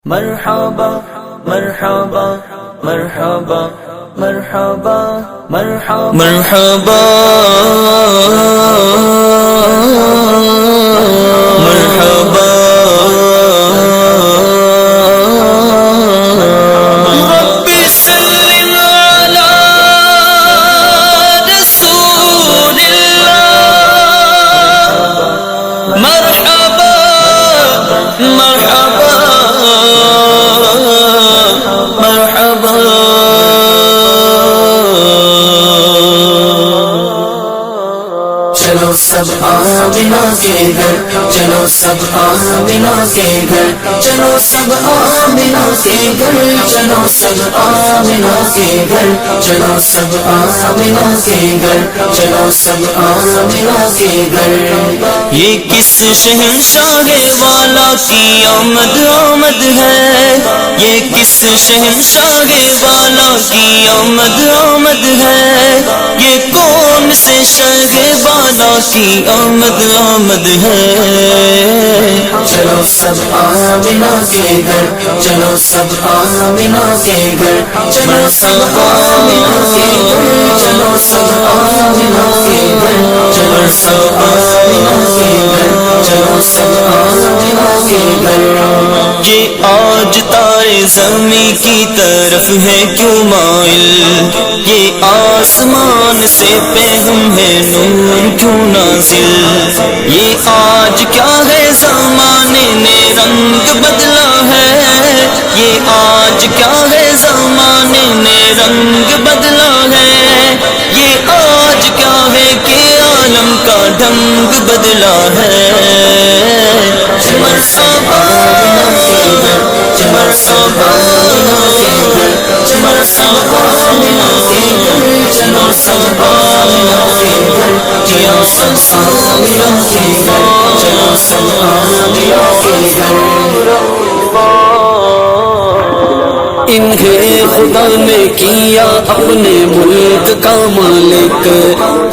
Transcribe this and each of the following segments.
مرحبا مرحبا مرحبا مرحبا مرحبا مرحبا مرحبا رب سلم على رسول الله مرحبا مرحبا مرحبا چلو سب آمنہ کے گھر چلو سب آمنہ کے گھر چلو سب آمنہ کے گھر چلو سب آمنہ کے گھر چلو سب آمنہ کے گھر چلو سب آمنہ کے گھر یہ کس شہنشاہ والا کی آمد آمد ہے یہ کس شہنشاہ والا کی آمد آمد ہے یہ کون سے شاہ والا کی آمد آمد ہے چلو سب آمنہ کے گھر چلو سب آمنہ کے گھر چلو سب آمنہ کے گھر چلو سب آمنہ کے گھر چلو سب آمنہ کے گھر چلو سب آمنہ کے گھر یہ آج تارے زمین کی طرف ہے کیوں مائل یہ آسمان سے پہ ہم ہے نور کیوں نازل یہ آج کیا ہے زمانے نے رنگ بدلا ہے یہ آج کیا ہے زمانے نے رنگ بدلا ہے یہ آج کیا ہے کہ عالم کا ڈھنگ بدلا ہے مرحبا مرحبا مرحبا چلو سب آمنہ کے گھر چلو سب آمنہ کے گھر چلو سب آمنہ کے گھر انہیں خدا نے کیا اپنے ملک کا مالک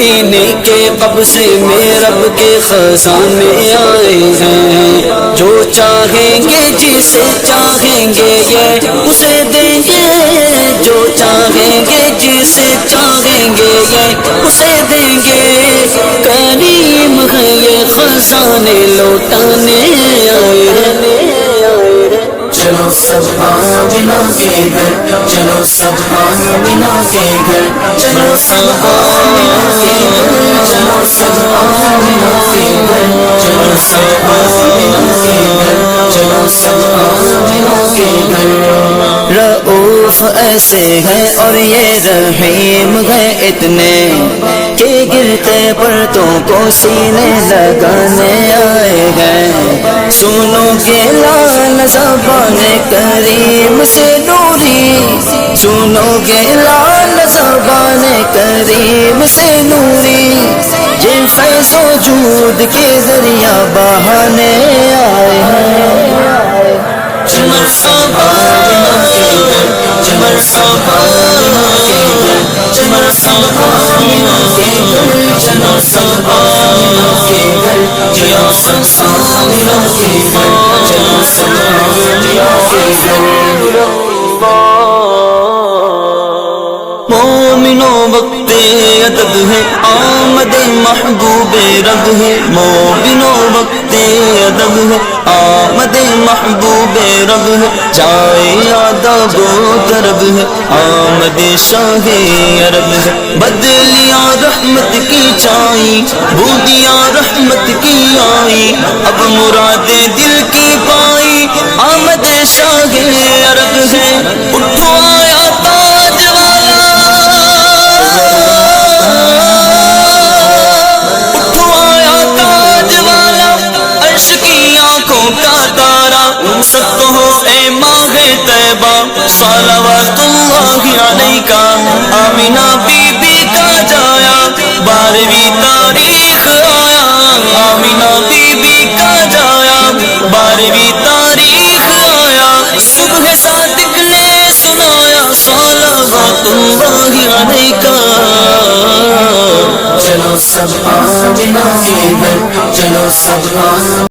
انہیں کے قبضے میں رب کے خزانے آئے ہیں جو چاہیں گے جسے چاہیں گے یہ اسے دیں گے جو چاہیں گے جسے چاہیں گے یہ اسے دیں گے کریم ہے یہ خزانے لوٹانے آئے ہیں چلو سب آمنہ کے گھر چلو سب آمنہ کے گھر چلو سب آمنہ کے گھر چلو سب آمنہ کے گھر چلو سب آمنہ کے گھر چلو سب آمنہ کے گھر رؤوف ایسے ہے اور یہ رحیم ہے اتنے کہ گرتے پرتوں کو سینے لگانے آئے ہیں سنو گے لال زبان کریم سے نوری سنو گے لال زبان کریم سے نوری یہ فیض و جود کے ذریعہ بہانے آئے ہیں مرحبا مرحبا مرحبا چلو سب آمنہ کے گھر چلو سب آمنہ کے گھر چلو سب آمنہ کے گھر مومنوں وقت ادب ہے آمد محبوب رب ہے مومنوں وقت ادب ہے آمد محبوب رب ہے جائے آداب و طرب ہے آمد شاہ عرب ہے بدلیاں رحمت کی چھائی بودیاں رحمت کی آئی اب مراد دل کی پائی آمد شاہ عرب ہے اٹھو آیا تاج والا اٹھو آیا تاج والا عرش کی آنکھوں کا تارا سب کہو اے ماہ طیبہ صلوات اللہ علیکہ آمنہ بی بی کا جایا 12ویں تاریخ آیا آمنہ بی بی کا جایا 12ویں تاریخ آیا صبح صادق نے سنایا صلوات اللہ علیکہ چلو سب آمنہ کے گھر چلو سب